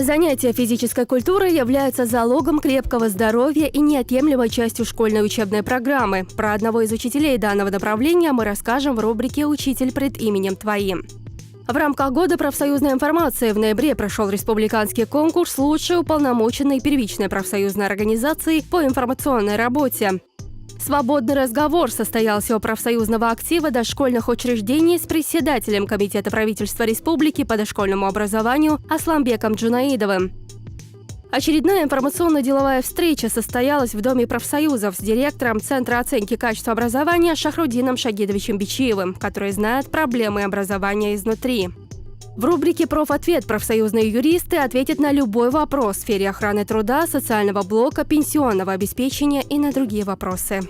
Занятия физической культурой являются залогом крепкого здоровья и неотъемлемой частью школьной учебной программы. Про одного из учителей данного направления мы расскажем в рубрике «Учитель пред именем Твоим». В рамках года профсоюзной информации в ноябре прошел республиканский конкурс «Лучшей уполномоченной первичной профсоюзной организации по информационной работе». Свободный разговор состоялся у профсоюзного актива дошкольных учреждений с председателем Комитета правительства Республики по дошкольному образованию Асламбеком Джунаидовым. Очередная информационно-деловая встреча состоялась в Доме профсоюзов с директором Центра оценки качества образования Шахрудином Шагидовичем Бичиевым, который знает проблемы образования изнутри. В рубрике «Профответ» профсоюзные юристы ответят на любой вопрос в сфере охраны труда, социального блока, пенсионного обеспечения и на другие вопросы.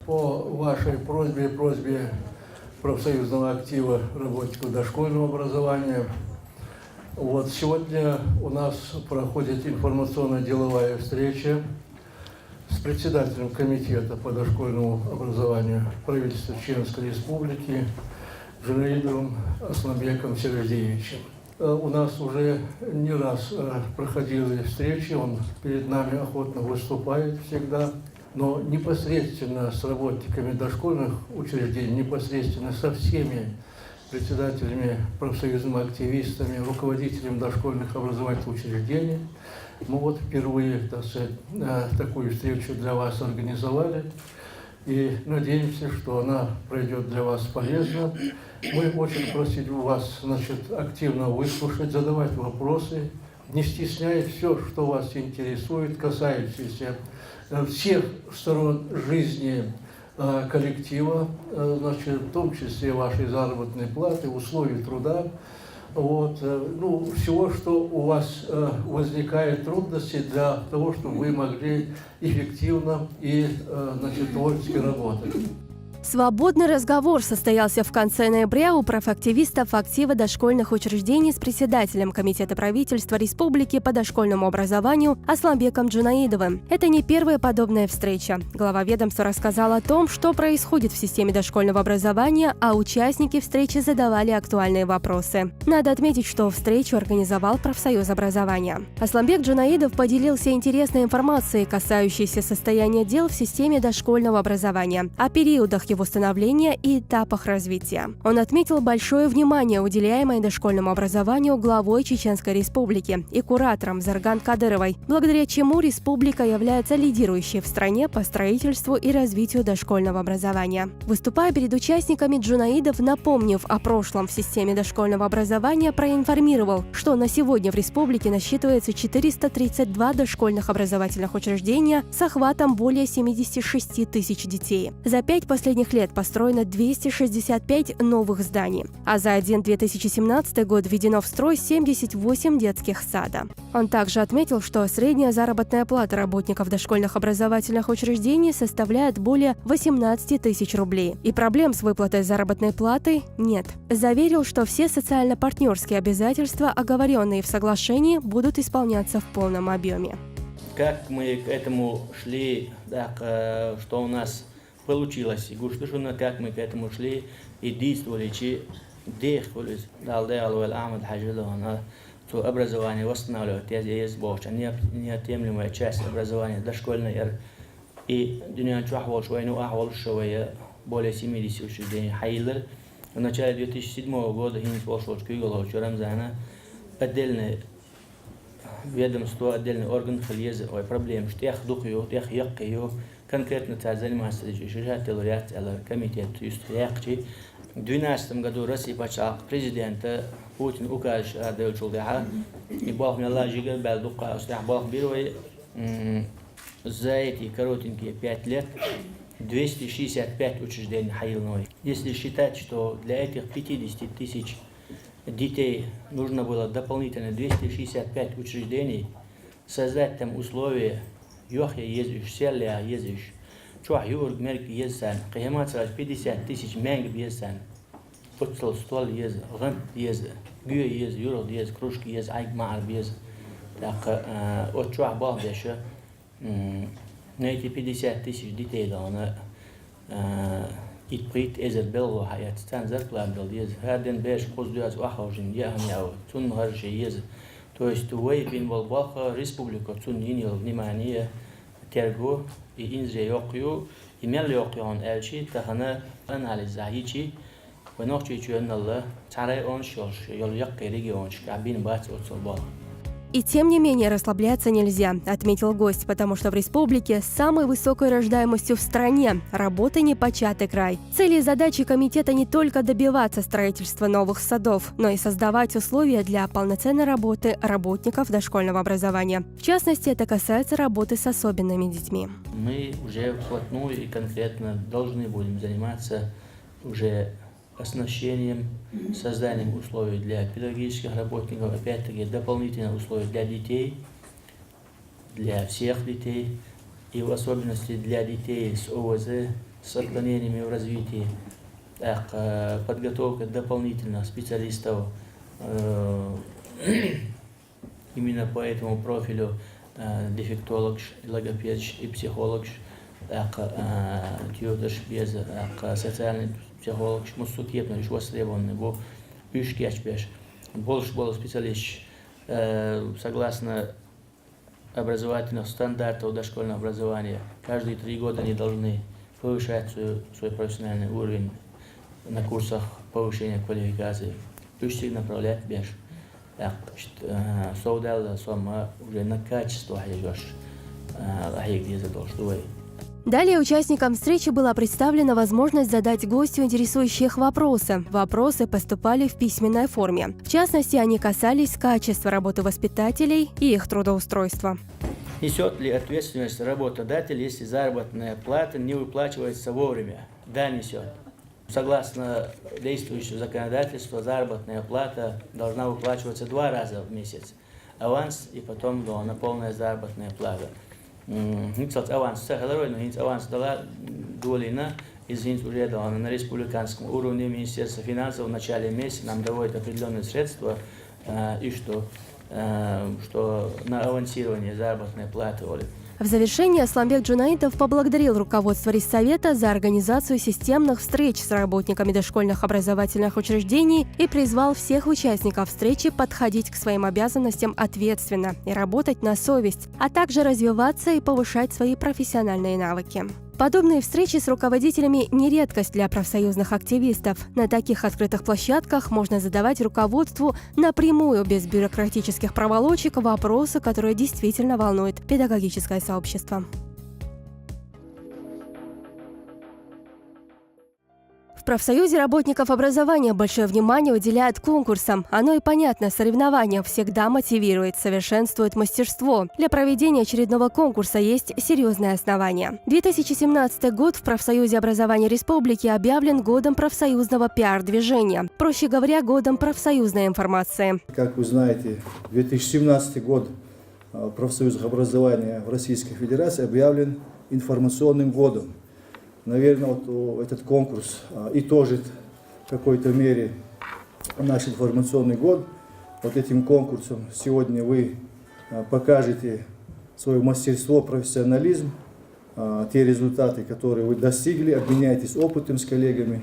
По вашей просьбе профсоюзного актива работников дошкольного образования, сегодня у нас проходит информационно-деловая встреча с председателем Комитета по дошкольному образованию правительства Чеченской Республики Джунаидовым Асламбеком Сергеевичем. У нас уже не раз проходили встречи, он перед нами охотно выступает всегда, но непосредственно с работниками дошкольных учреждений, непосредственно со всеми председателями, профсоюзными активистами, руководителями дошкольных образовательных учреждений. Мы впервые, такую встречу для вас организовали и надеемся, что она пройдет для вас полезно. Мы очень просим вас, активно выслушать, задавать вопросы, не стесняясь все, что вас интересует, касающиеся всех сторон жизни коллектива, в том числе вашей заработной платы, условий труда, всего, что у вас возникает трудности для того, чтобы вы могли эффективно и творчески работать. Свободный разговор состоялся в конце ноября у профактивистов актива дошкольных учреждений с председателем Комитета правительства Республики по дошкольному образованию Асламбеком Джунаидовым. Это не первая подобная встреча. Глава ведомства рассказал о том, что происходит в системе дошкольного образования, а участники встречи задавали актуальные вопросы. Надо отметить, что встречу организовал профсоюз образования. Асламбек Джунаидов поделился интересной информацией, касающейся состояния дел в системе дошкольного образования, о периодах его становления и этапах развития. Он отметил большое внимание, уделяемое дошкольному образованию главой Чеченской Республики и куратором Зарган Кадыровой, благодаря чему республика является лидирующей в стране по строительству и развитию дошкольного образования. Выступая перед участниками, Джунаидов, напомнив о прошлом в системе дошкольного образования, проинформировал, что на сегодня в республике насчитывается 432 дошкольных образовательных учреждения с охватом более 76 тысяч детей. За 5 последних лет построено 265 новых зданий, а за 2017 год введено в строй 78 детских сада. Он также отметил, что средняя заработная плата работников дошкольных образовательных учреждений составляет более 18 тысяч рублей, и проблем с выплатой заработной платы нет. Заверил, что все социально-партнерские обязательства, оговоренные в соглашении, будут исполняться в полном объеме. Как мы к этому шли, что у нас получилось, и как мы к этому шли и действовали, то образование восстанавливать, есть неотъемлемая часть образования дошкольной, и более 70 учреждений Хайлер. В начале 2007 года отдельное ведомство, отдельный орган проблем, что я хдухаю, конкретно занимается комитет юстиции. В 2012 году Россия почала президента Путин указ отдел чулдяха и бог мелла жигал балдука устях бог бирой за эти коротенькие 5 лет 265 учреждений Хайлной. Если считать, что для этих 50 тысяч детей нужно было дополнительно 265 учреждений, создать там условия, Йохя ездишь, селя ездишь, чуах юрг мерк ездсан, кахемат 50 тысяч менг ездсан, отцел стол езд, ган езд, гюя езд, юрг езд, кружки езд, айк маар езд. Так, от чуах бах еще на эти 50 тысяч детей, итприт эзер белго хаят стан зарплат дал ез хаден беш коздуаз ахаужин яхняу цун харше ез. То есть уэй бин волбаха республика цун инил внимание терго и инзре йокю и мел йокюан элчи тахана анализа хичи ونوع چون الله تعالى он شوش يليق رجيون شعبين بات أتصل. И тем не менее расслабляться нельзя, отметил гость, потому что в республике с самой высокой рождаемостью в стране работа непочатый край. Цели и задачи комитета не только добиваться строительства новых садов, но и создавать условия для полноценной работы работников дошкольного образования. В частности, это касается работы с особенными детьми. Мы уже вплотную и конкретно должны будем заниматься уже оснащением, созданием условий для педагогических работников, опять-таки дополнительные условия для детей, для всех детей, и в особенности для детей с ОВЗ, с отклонениями в развитии, подготовка дополнительных специалистов именно по этому профилю, дефектолог, логопед и психолог, без социальный психолог, муссукет, но востребованный, бо üşkeç больше специалист согласно образовательных стандартов дошкольного образования. Каждые 3 года они должны повышать свой профессиональный уровень на курсах повышения квалификации. Üşkeç направлять беш. Соудалда сома уже на качество haygosh. Hayгдеза должны. Далее участникам встречи была представлена возможность задать гостю интересующие их вопросы. Вопросы поступали в письменной форме. В частности, они касались качества работы воспитателей и их трудоустройства. Несет ли ответственность работодатель, если заработная плата не выплачивается вовремя? Да, несет. Согласно действующему законодательству, заработная плата должна выплачиваться 2 раза в месяц. Аванс и потом на полная заработная плата. Аванс, аванс дала долина из уже на республиканском уровне Министерства финансов в начале месяца нам доводит определенные средства и что на авансирование заработной платы. В завершение Асламбек Джунаидов поблагодарил руководство Рессовета за организацию системных встреч с работниками дошкольных образовательных учреждений и призвал всех участников встречи подходить к своим обязанностям ответственно и работать на совесть, а также развиваться и повышать свои профессиональные навыки. Подобные встречи с руководителями не редкость для профсоюзных активистов. На таких открытых площадках можно задавать руководству напрямую, без бюрократических проволочек, вопросы, которые действительно волнуют педагогическое сообщество. В профсоюзе работников образования большое внимание уделяют конкурсам. Оно и понятно, соревнования всегда мотивирует, совершенствует мастерство. Для проведения очередного конкурса есть серьезные основания. 2017 год в профсоюзе образования республики объявлен годом профсоюзного пиар-движения. Проще говоря, годом профсоюзной информации. Как вы знаете, 2017 год профсоюза образования в Российской Федерации объявлен информационным годом. Наверное, вот этот конкурс итожит в какой-то мере наш информационный год. Вот этим конкурсом сегодня вы покажете свое мастерство, профессионализм, те результаты, которые вы достигли, обменяетесь опытом с коллегами.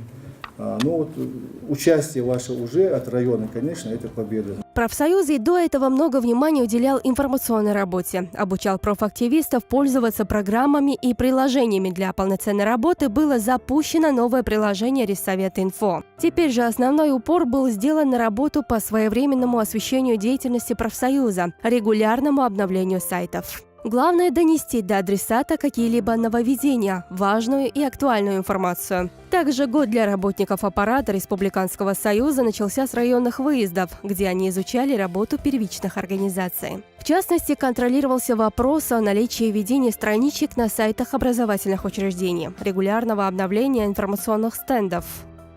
Участие ваше уже от района, конечно, это победа. Профсоюз и до этого много внимания уделял информационной работе. Обучал профактивистов пользоваться программами и приложениями. Для полноценной работы было запущено новое приложение Рессовет Инфо. Теперь же основной упор был сделан на работу по своевременному освещению деятельности профсоюза, регулярному обновлению сайтов. Главное – донести до адресата какие-либо нововведения, важную и актуальную информацию. Также год для работников аппарата Республиканского союза начался с районных выездов, где они изучали работу первичных организаций. В частности, контролировался вопрос о наличии и ведении страничек на сайтах образовательных учреждений, регулярного обновления информационных стендов.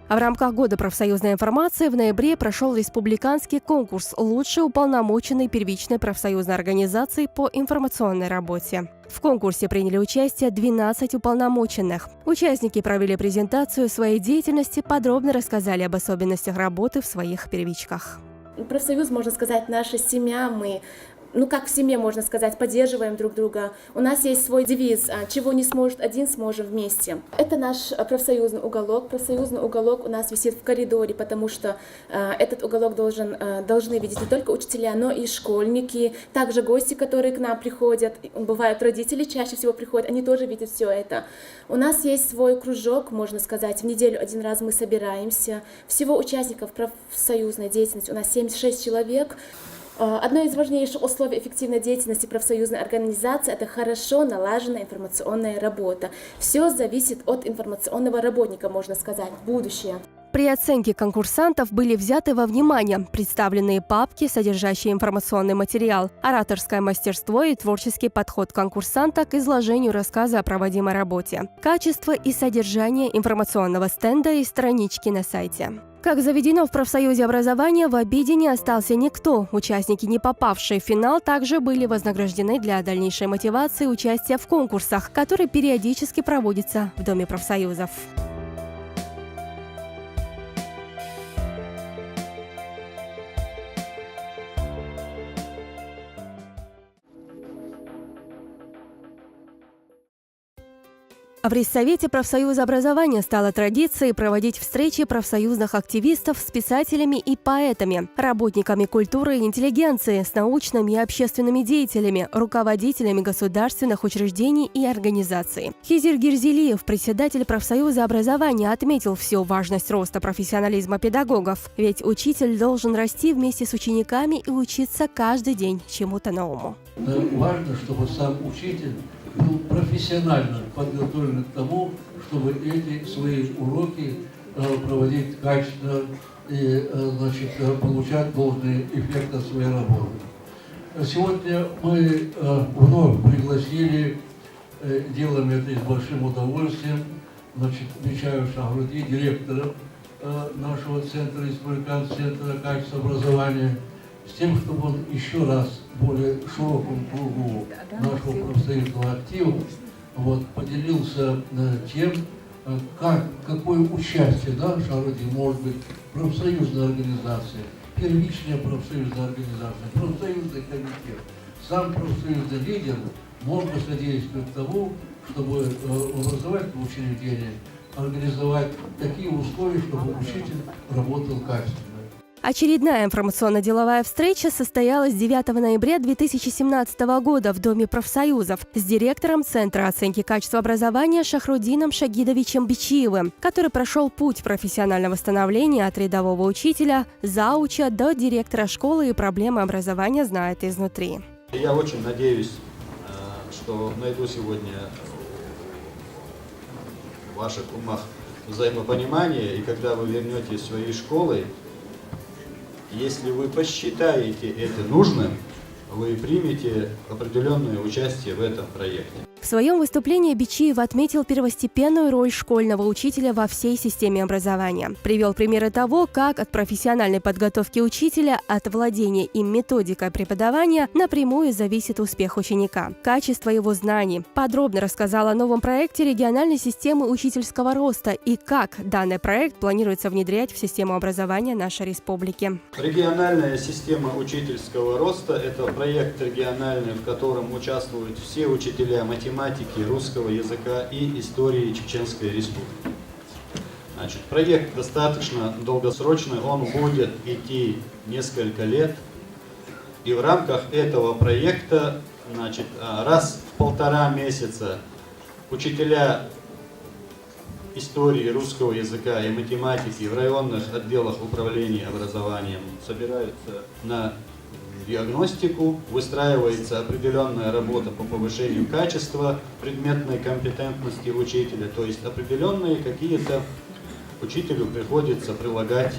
А в рамках года профсоюзной информации в ноябре прошел республиканский конкурс «Лучший уполномоченный первичной профсоюзной организации по информационной работе». В конкурсе приняли участие 12 уполномоченных. Участники провели презентацию своей деятельности, подробно рассказали об особенностях работы в своих первичках. Профсоюз, можно сказать, наша семья. Мы как в семье, можно сказать, поддерживаем друг друга. У нас есть свой девиз: чего не сможет один, сможем вместе. Это наш профсоюзный уголок. Профсоюзный уголок у нас висит в коридоре, потому что этот уголок должны видеть не только учителя, но и школьники, также гости, которые к нам приходят. Бывают родители, чаще всего приходят, они тоже видят все это. У нас есть свой кружок, можно сказать, в неделю один раз мы собираемся. Всего участников профсоюзной деятельности у нас 76 человек. Одно из важнейших условий эффективной деятельности профсоюзной организации – это хорошо налаженная информационная работа. Все зависит от информационного работника, можно сказать, будущее. При оценке конкурсантов были взяты во внимание представленные папки, содержащие информационный материал, ораторское мастерство и творческий подход конкурсанта к изложению рассказа о проводимой работе, качество и содержание информационного стенда и странички на сайте. Как заведено в профсоюзе образования, в обиде не остался никто. Участники, не попавшие в финал, также были вознаграждены для дальнейшей мотивации участия в конкурсах, которые периодически проводятся в Доме профсоюзов. В Рейссовете профсоюза образования стало традицией проводить встречи профсоюзных активистов с писателями и поэтами, работниками культуры и интеллигенции, с научными и общественными деятелями, руководителями государственных учреждений и организаций. Хизир Гирзилиев, председатель профсоюза образования, отметил всю важность роста профессионализма педагогов, ведь учитель должен расти вместе с учениками и учиться каждый день чему-то новому. Важно, чтобы сам учитель был профессионально подготовлен к тому, чтобы эти свои уроки проводить качественно и получать должный эффект от своей работы. Сегодня мы вновь пригласили, делаем это с большим удовольствием, Бичаева Шахруди, директора нашего центра, республиканского центра качества образования, с тем, чтобы он еще раз более широкому кругу нашего профсоюзного актива поделился тем, какое участие Шахруди может быть профсоюзная организация, первичная профсоюзная организация, профсоюзный комитет. Сам профсоюзный лидер мог бы содействовать тому, чтобы в образовательном учреждении организовать такие условия, чтобы учитель работал качественно. Очередная информационно-деловая встреча состоялась 9 ноября 2017 года в Доме профсоюзов с директором Центра оценки качества образования Шахрудином Шагидовичем Бичиевым, который прошел путь профессионального становления от рядового учителя, зауча до директора школы и проблемы образования знает изнутри. Я очень надеюсь, что найду сегодня в ваших умах взаимопонимание, и когда вы вернетесь своей школой, если вы посчитаете это нужным, вы примете определенное участие в этом проекте. В своем выступлении Бичиев отметил первостепенную роль школьного учителя во всей системе образования. Привел примеры того, как от профессиональной подготовки учителя, от владения им методикой преподавания напрямую зависит успех ученика, качество его знаний. Подробно рассказал о новом проекте региональной системы учительского роста и как данный проект планируется внедрять в систему образования нашей республики. Региональная система учительского роста – это проект региональный, в котором участвуют все учителя математики, русского языка и истории Чеченской Республики. Проект достаточно долгосрочный, он будет идти несколько лет. И в рамках этого проекта раз в 1,5 месяца учителя истории русского языка и математики в районных отделах управления образованием собираются на диагностику, выстраивается определенная работа по повышению качества предметной компетентности учителя, то есть определенные какие-то учителю приходится прилагать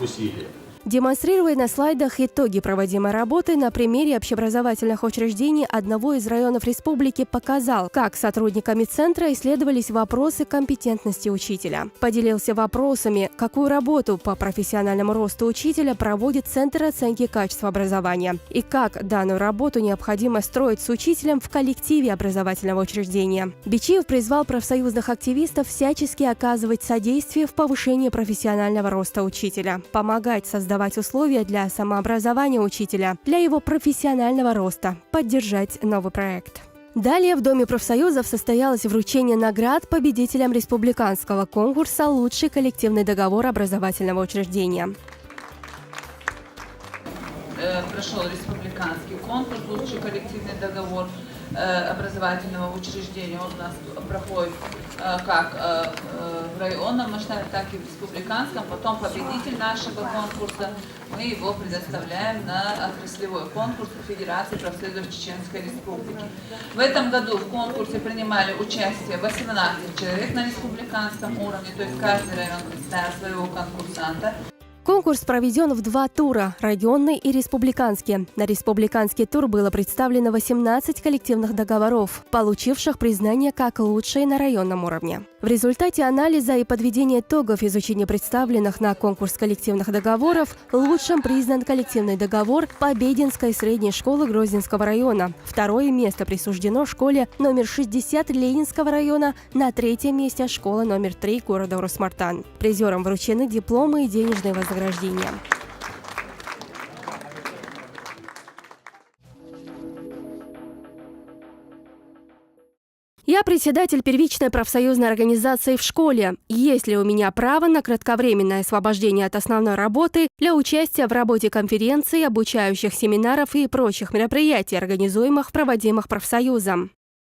усилия. Демонстрируя на слайдах итоги проводимой работы, на примере общеобразовательных учреждений одного из районов республики показал, как сотрудниками центра исследовались вопросы компетентности учителя. Поделился вопросами, какую работу по профессиональному росту учителя проводит Центр оценки качества образования и как данную работу необходимо строить с учителем в коллективе образовательного учреждения. Бичиев призвал профсоюзных активистов всячески оказывать содействие в повышении профессионального роста учителя, помогать создать создавать условия для самообразования учителя, для его профессионального роста, поддержать новый проект. Далее в Доме профсоюзов состоялось вручение наград победителям республиканского конкурса «Лучший коллективный договор образовательного учреждения». Прошел республиканский конкурс «Лучший коллективный договор образовательного учреждения». Он у нас проходит как в районном масштабе, так и в республиканском. Потом победитель нашего конкурса, мы его предоставляем на отраслевой конкурс Федерации профсоюзов Чеченской Республики. В этом году в конкурсе принимали участие 18 человек на республиканском уровне, то есть каждый район представил своего конкурсанта. Конкурс проведен в 2 тура – районный и республиканский. На республиканский тур было представлено 18 коллективных договоров, получивших признание как лучшие на районном уровне. В результате анализа и подведения итогов изучения представленных на конкурс коллективных договоров лучшим признан коллективный договор Побединской средней школы Грозненского района. 2-е место присуждено школе номер 60 Ленинского района, на 3-м месте школа номер 3 города Урус-Мартан. Призерам вручены дипломы и денежные вознаграждения. Я председатель первичной профсоюзной организации в школе. Есть ли у меня право на кратковременное освобождение от основной работы для участия в работе конференций, обучающих семинаров и прочих мероприятий, организуемых, проводимых профсоюзом?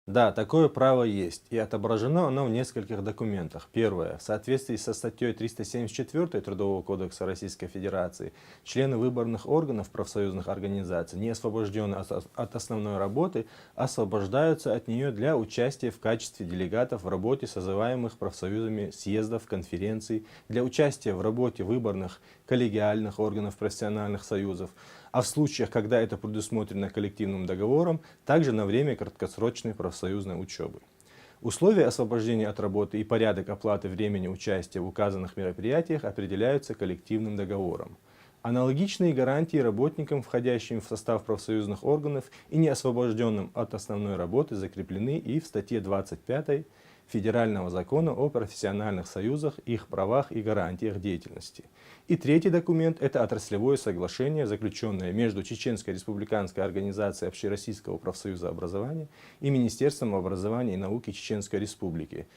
Да, такое право есть, и отображено оно в нескольких документах. Первое. В соответствии со статьей 374 Трудового кодекса Российской Федерации, члены выборных органов профсоюзных организаций, не освобожденные от основной работы, освобождаются от нее для участия в качестве делегатов в работе созываемых профсоюзами съездов, конференций, для участия в работе выборных коллегиальных органов профессиональных союзов, а в случаях, когда это предусмотрено коллективным договором, также на время краткосрочной профсоюзной учебы. Условия освобождения от работы и порядок оплаты времени участия в указанных мероприятиях определяются коллективным договором. Аналогичные гарантии работникам, входящим в состав профсоюзных органов и не освобожденным от основной работы, закреплены и в статье 25 Федерального закона о профессиональных союзах, их правах и гарантиях деятельности. И третий документ – это отраслевое соглашение, заключенное между Чеченской республиканской организацией Общероссийского профсоюза образования и Министерством образования и науки Чеченской Республики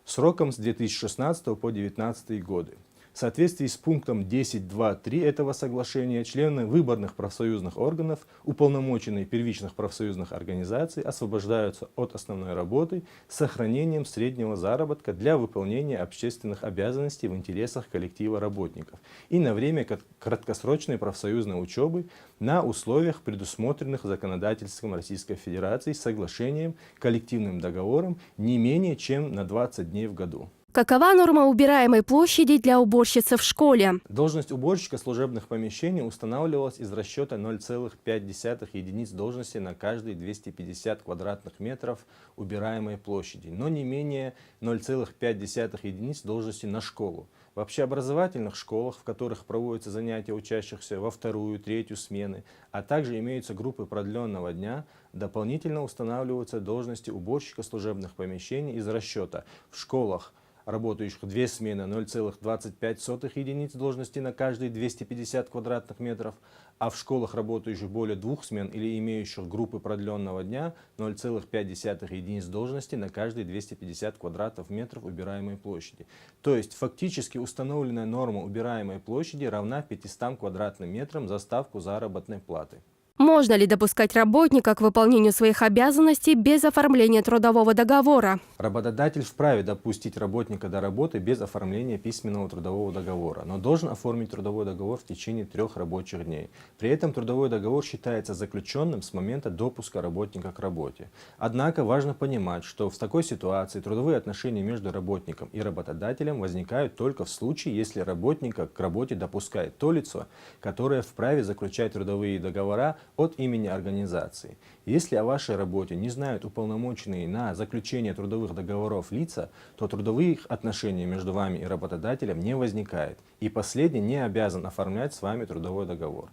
сроком с 2016 по 2019 годы. В соответствии с пунктом 10.2.3 этого соглашения члены выборных профсоюзных органов, уполномоченные первичных профсоюзных организаций, освобождаются от основной работы с сохранением среднего заработка для выполнения общественных обязанностей в интересах коллектива работников и на время краткосрочной профсоюзной учебы на условиях, предусмотренных законодательством Российской Федерации с соглашением, коллективным договором не менее чем на 20 дней в году. Какова норма убираемой площади для уборщицы в школе? Должность уборщика служебных помещений устанавливалась из расчета 0,5 единиц должности на каждые 250 квадратных метров убираемой площади, но не менее 0,5 единиц должности на школу. В общеобразовательных школах, в которых проводятся занятия учащихся во 2-ю, 3-ю смены, а также имеются группы продленного дня, дополнительно устанавливаются должности уборщика служебных помещений из расчета в школах, работающих 2 смены, 0,25 единиц должности на каждые 250 квадратных метров, а в школах, работающих более 2 смен или имеющих группы продленного дня, 0,5 единиц должности на каждые 250 квадратных метров убираемой площади. То есть фактически установленная норма убираемой площади равна 500 квадратным метрам за ставку заработной платы. Можно ли допускать работника к выполнению своих обязанностей без оформления трудового договора? Работодатель вправе допустить работника до работы без оформления письменного трудового договора, но должен оформить трудовой договор в течение 3 рабочих дней. При этом трудовой договор считается заключенным с момента допуска работника к работе. Однако важно понимать, что в такой ситуации трудовые отношения между работником и работодателем возникают только в случае, если работника к работе допускает то лицо, которое вправе заключать трудовые договора от имени организации. Если о вашей работе не знают уполномоченные на заключение трудовых договоров лица, то трудовых отношений между вами и работодателем не возникает, и последний не обязан оформлять с вами трудовой договор.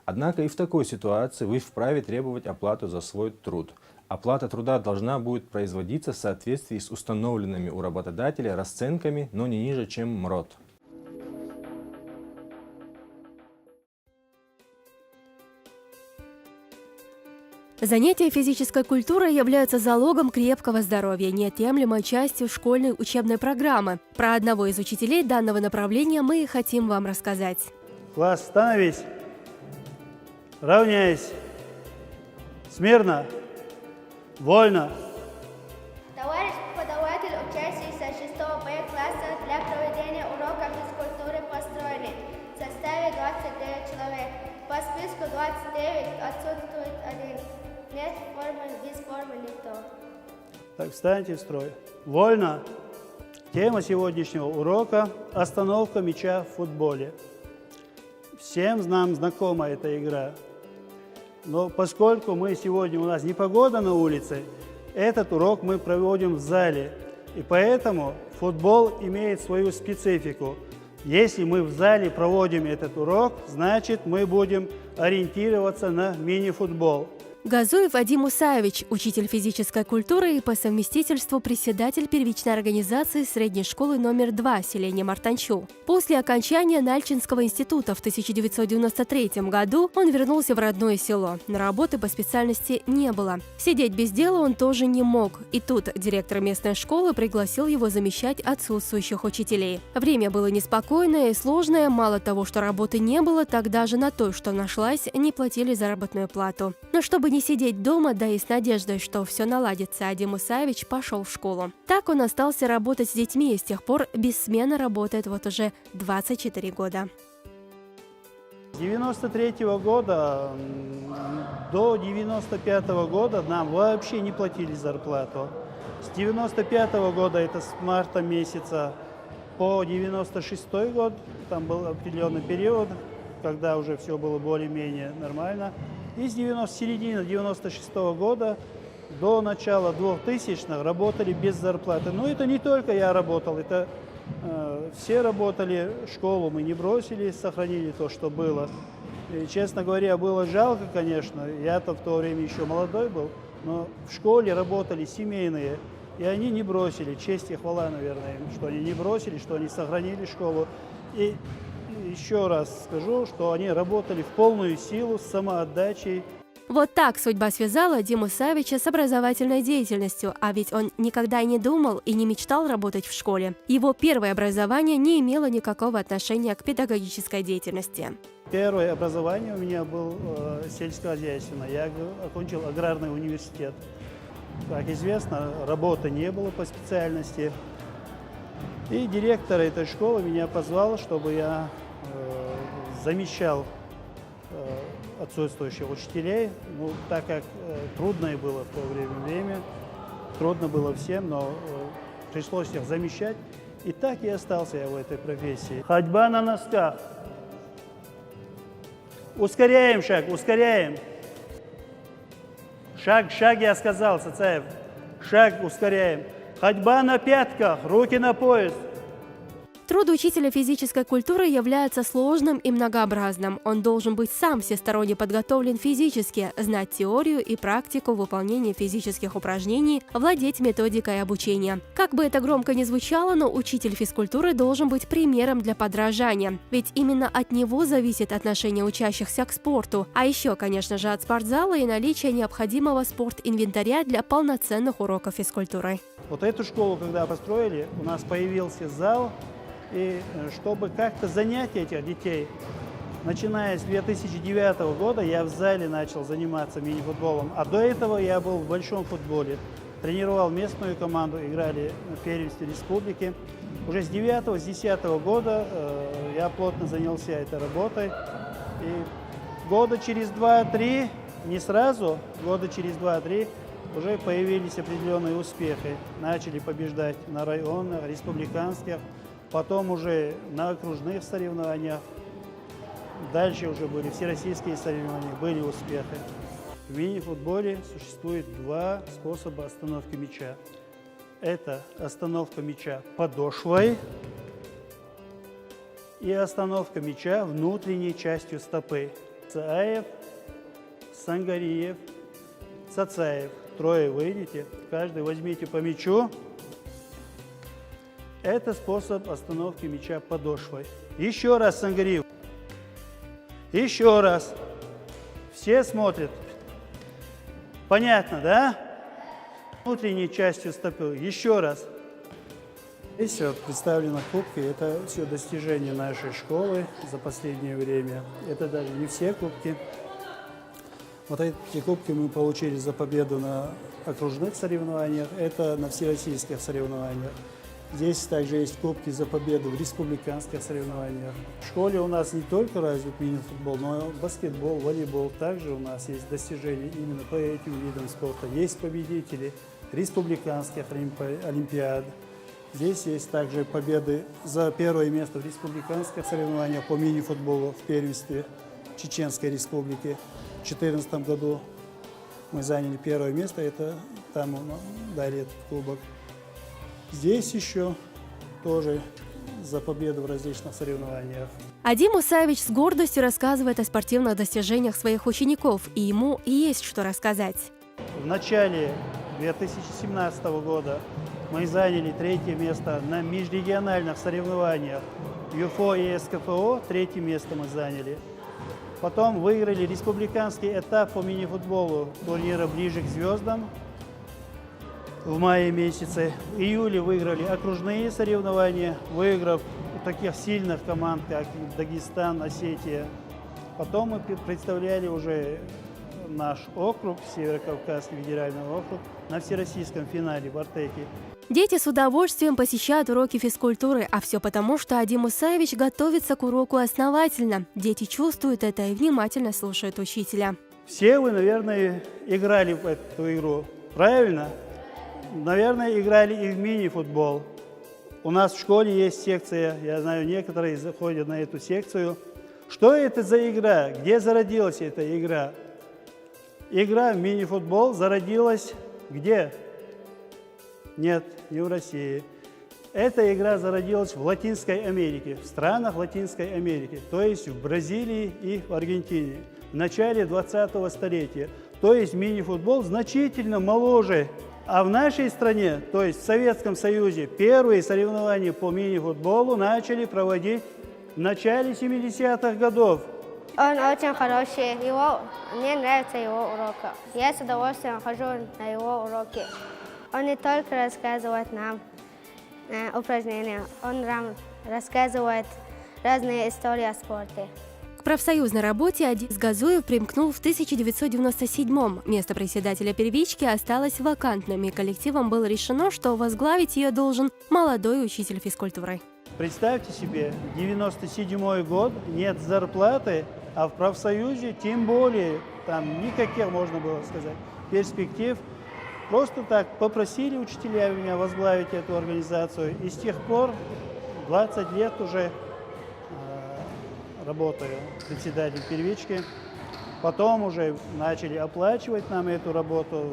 Однако и в такой ситуации вы вправе требовать оплату за свой труд. Оплата труда должна будет производиться в соответствии с установленными у работодателя расценками, но не ниже, чем МРОТ. Занятия физической культурой являются залогом крепкого здоровья, неотъемлемой частью школьной учебной программы. Про одного из учителей данного направления мы и хотим вам рассказать. Класс, становись. Равняйсь. Смирно. Вольно. Товарищ преподаватель, учащийся 6 Б класса для проведения урока физкультуры построили в составе 29 человек. По списку 29 отсутствует один. Нет формы, без формы никто. Так, встаньте в строй. Вольно. Тема сегодняшнего урока – остановка мяча в футболе. Всем нам знакома эта игра. Но поскольку сегодня у нас не погода на улице, этот урок мы проводим в зале. И поэтому футбол имеет свою специфику. Если мы в зале проводим этот урок, значит мы будем ориентироваться на мини-футбол. Газуев Вадим Мусаевич, учитель физической культуры и по совместительству председатель первичной организации средней школы номер 2 селения Мартанчу. После окончания Нальчинского института в 1993 году он вернулся в родное село, но работы по специальности не было. Сидеть без дела он тоже не мог, и тут директор местной школы пригласил его замещать отсутствующих учителей. Время было неспокойное и сложное, мало того, что работы не было, так даже на той, что нашлась, не платили заработную плату. Но чтобы не сидеть дома, да и с надеждой, что все наладится, Вадим Мусаевич пошел в школу. Так он остался работать с детьми и с тех пор бессменно работает вот уже 24 года. С 1993 года до 1995 года нам вообще не платили зарплату. С 1995 года, это с марта месяца, по 1996 год, там был определенный период, когда уже все было более-менее нормально. И с середины 1996 года до начала 2000-х работали без зарплаты. Но это не только я работал, это все работали, школу мы не бросили, сохранили то, что было. И, честно говоря, было жалко, конечно, я-то в то время еще молодой был, но в школе работали семейные, и они не бросили. Честь и хвала, наверное, им, что они не бросили, что они сохранили школу. И еще раз скажу, что они работали в полную силу, с самоотдачей. Вот так судьба связала Диму Савича с образовательной деятельностью, а ведь он никогда и не думал и не мечтал работать в школе. Его первое образование не имело никакого отношения к педагогической деятельности. Первое образование у меня было сельскохозяйственное. Я окончил аграрный университет. Как известно, работы не было по специальности. И директор этой школы меня позвал, чтобы я замещал отсутствующих учителей. Ну, так как трудное было в то время, трудно было всем, но пришлось их замещать. И так и остался я в этой профессии. Ходьба на носках. Ускоряем шаг, ускоряем. Шаг, я сказал, Сацаев. Шаг ускоряем. Ходьба на пятках, руки на пояс. Труд учителя физической культуры является сложным и многообразным. Он должен быть сам всесторонне подготовлен физически, знать теорию и практику выполнения физических упражнений, владеть методикой обучения. Как бы это громко ни звучало, но учитель физкультуры должен быть примером для подражания. Ведь именно от него зависит отношение учащихся к спорту. А еще, конечно же, от спортзала и наличия необходимого спортинвентаря для полноценных уроков физкультуры. Вот эту школу, когда построили, у нас появился зал. И чтобы как-то занять этих детей, начиная с 2009 года я в зале начал заниматься мини-футболом, а до этого я был в большом футболе. Тренировал местную команду, играли в первенстве республики. Уже с 2010 года я плотно занялся этой работой. И года через 2-3, не сразу, года через 2-3 уже появились определенные успехи. Начали побеждать на районных, республиканских, потом уже на окружных соревнованиях, дальше уже были всероссийские соревнования, были успехи. В мини-футболе существует два способа остановки мяча. Это остановка мяча подошвой и остановка мяча внутренней частью стопы. Цаев, Сангариев, Цацаев. Трое выйдете, каждый возьмите по мячу. Это способ остановки мяча подошвой. Еще раз, Сангариев. Еще раз. Все смотрят. Понятно, да? Внутренней частью стопы. Еще раз. Здесь вот представлены кубки. Это все достижения нашей школы за последнее время. Это даже не все кубки. Вот эти кубки мы получили за победу на окружных соревнованиях. Это на всероссийских соревнованиях. Здесь также есть кубки за победу в республиканских соревнованиях. В школе у нас не только развит мини-футбол, но и баскетбол, волейбол. Также у нас есть достижения именно по этим видам спорта. Есть победители республиканских олимпиад. Здесь есть также победы за первое место в республиканских соревнованиях по мини-футболу в первенстве Чеченской Республики. В 2014 году мы заняли первое место, это там дали этот кубок. Здесь еще тоже за победу в различных соревнованиях. Адим Мусаевич с гордостью рассказывает о спортивных достижениях своих учеников, и ему есть что рассказать. В начале 2017 года мы заняли третье место на межрегиональных соревнованиях ЮФО и СКФО, третье место мы заняли. Потом выиграли республиканский этап по мини-футболу турнира «Ближе к звездам» в мае месяце. В июле выиграли окружные соревнования, выиграв у таких сильных команд, как Дагестан, Осетия. Потом мы представляли уже наш округ, Северо-Кавказский федеральный округ, на всероссийском финале в Артеке. Дети с удовольствием посещают уроки физкультуры, а все потому, что Адим Мусаевич готовится к уроку основательно. Дети чувствуют это и внимательно слушают учителя. Все вы, наверное, играли в эту игру, правильно? Наверное, играли и в мини-футбол. У нас в школе есть секция, я знаю, некоторые заходят на эту секцию. Что это за игра? Где зародилась эта игра? Игра в мини-футбол зародилась где? Нет, не в России. Эта игра зародилась в Латинской Америке, в странах Латинской Америки, то есть в Бразилии и в Аргентине в начале 20-го столетия. То есть мини-футбол значительно моложе. А в нашей стране, то есть в Советском Союзе, первые соревнования по мини-футболу начали проводить в начале 70-х годов. Он очень хороший, мне нравится его уроки. Я с удовольствием хожу на его уроки. Он не только рассказывает нам упражнения, он нам рассказывает разные истории о спорте. К профсоюзной работе Адим Газуев примкнул в 1997-м. Место председателя первички осталось вакантным, и коллективом было решено, что возглавить ее должен молодой учитель физкультуры. Представьте себе, 97-й год, нет зарплаты, а в профсоюзе тем более, там никаких, можно было сказать, перспектив. Просто так попросили учителя меня возглавить эту организацию, и с тех пор 20 лет уже работаю председателем первички. Потом уже начали оплачивать нам эту работу,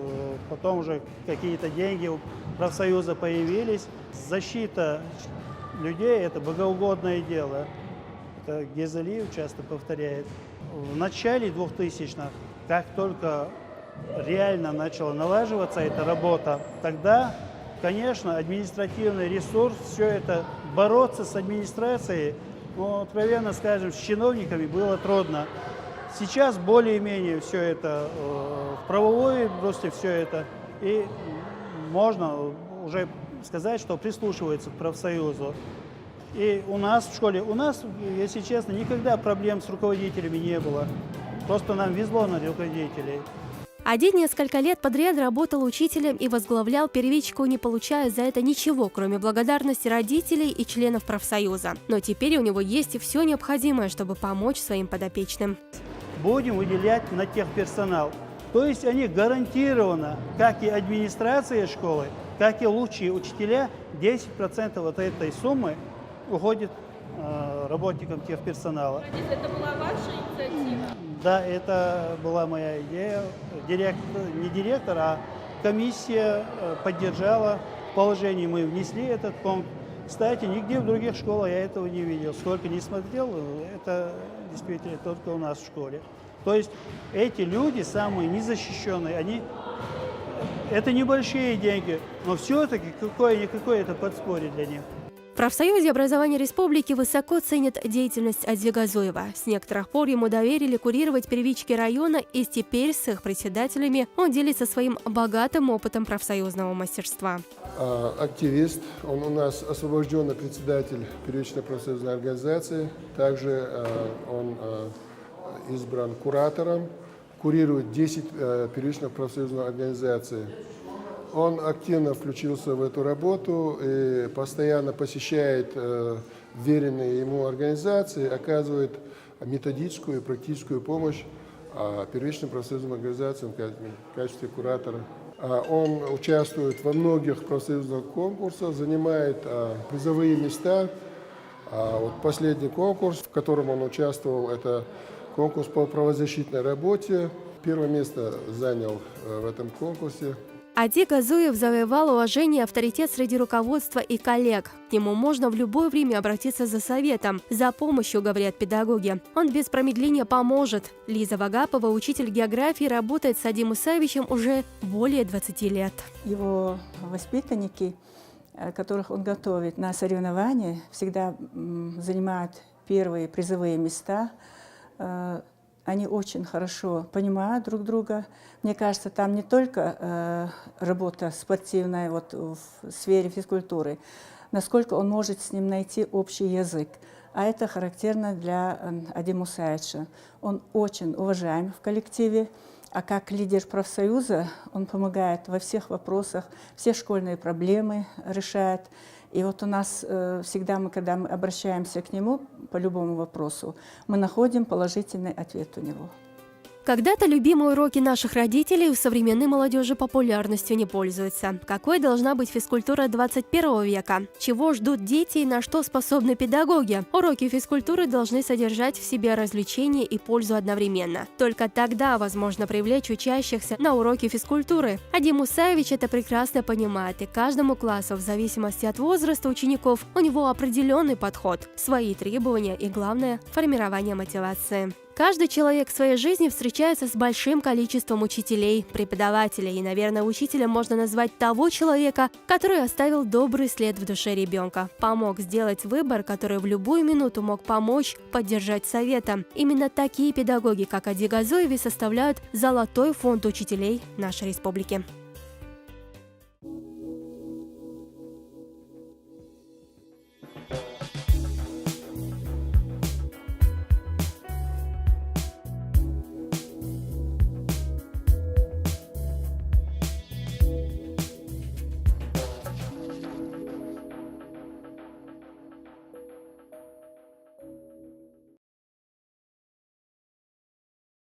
потом уже какие-то деньги у профсоюза появились. Защита людей – это богоугодное дело. Это Гезалиев часто повторяет. В начале 2000-х, как только реально начала налаживаться эта работа, тогда, конечно, административный ресурс, все это, бороться с администрацией, ну, откровенно скажем, с чиновниками было трудно. Сейчас более-менее все это в правовой русле, все это, и можно уже сказать, что прислушивается к профсоюзу. И у нас в школе, если честно, никогда проблем с руководителями не было. Просто нам везло на руководителей. Адим несколько лет подряд работал учителем и возглавлял первичку, не получая за это ничего, кроме благодарности родителей и членов профсоюза. Но теперь у него есть все необходимое, чтобы помочь своим подопечным. Будем выделять на техперсонал. То есть они гарантированно, как и администрация школы, как и лучшие учителя, 10% от этой суммы уходит работникам техперсонала. Это была ваша инициатива? Да, это была моя идея. Не директор, а комиссия поддержала. В положении мы внесли этот пункт. Кстати, нигде в других школах я этого не видел. Сколько не смотрел, это действительно только у нас в школе. То есть эти люди, самые незащищенные, это небольшие деньги, но все-таки какое-никакое это подспорье для них. профсоюзе образования республики высоко ценят деятельность Ади Газуева. С некоторых пор ему доверили курировать первички района, и теперь с их председателями он делится своим богатым опытом профсоюзного мастерства. Активист, он у нас освобожденный председатель первичной профсоюзной организации. Также он избран куратором, курирует 10 первичных профсоюзных организаций. Он активно включился в эту работу и постоянно посещает веренные ему организации, оказывает методическую и практическую помощь первичным профсоюзным организациям в качестве куратора. Он участвует во многих профсоюзных конкурсах, занимает призовые места. Вот последний конкурс, в котором он участвовал, это конкурс по правозащитной работе. Первое место занял в этом конкурсе. Ади Газуев завоевал уважение и авторитет среди руководства и коллег. К нему можно в любое время обратиться за советом, за помощью, говорят педагоги. Он без промедления поможет. Лиза Вагапова, учитель географии, работает с Ади Мусаевичем уже более 20 лет. Его воспитанники, которых он готовит на соревнования, всегда занимают первые призовые места. Они очень хорошо понимают друг друга. Мне кажется, там не только работа спортивная вот, в сфере физкультуры, насколько он может с ним найти общий язык. А это характерно для Ади Мусаевича. Он очень уважаем в коллективе, а как лидер профсоюза он помогает во всех вопросах, все школьные проблемы решает. И вот у нас всегда, когда мы обращаемся к нему по любому вопросу, мы находим положительный ответ у него. Когда-то любимые уроки наших родителей у современной молодежи популярностью не пользуются. Какой должна быть физкультура 21 века? Чего ждут дети и на что способны педагоги? Уроки физкультуры должны содержать в себе развлечение и пользу одновременно. Только тогда возможно привлечь учащихся на уроки физкультуры. Ади Мусаевич это прекрасно понимает, и каждому классу, в зависимости от возраста учеников, у него определенный подход, свои требования и, главное, формирование мотивации. Каждый человек в своей жизни встречается с большим количеством учителей, преподавателей, и, наверное, учителем можно назвать того человека, который оставил добрый след в душе ребенка, помог сделать выбор, который в любую минуту мог помочь, поддержать советом. Именно такие педагоги, как Ади Газуев, составляют золотой фонд учителей нашей республики.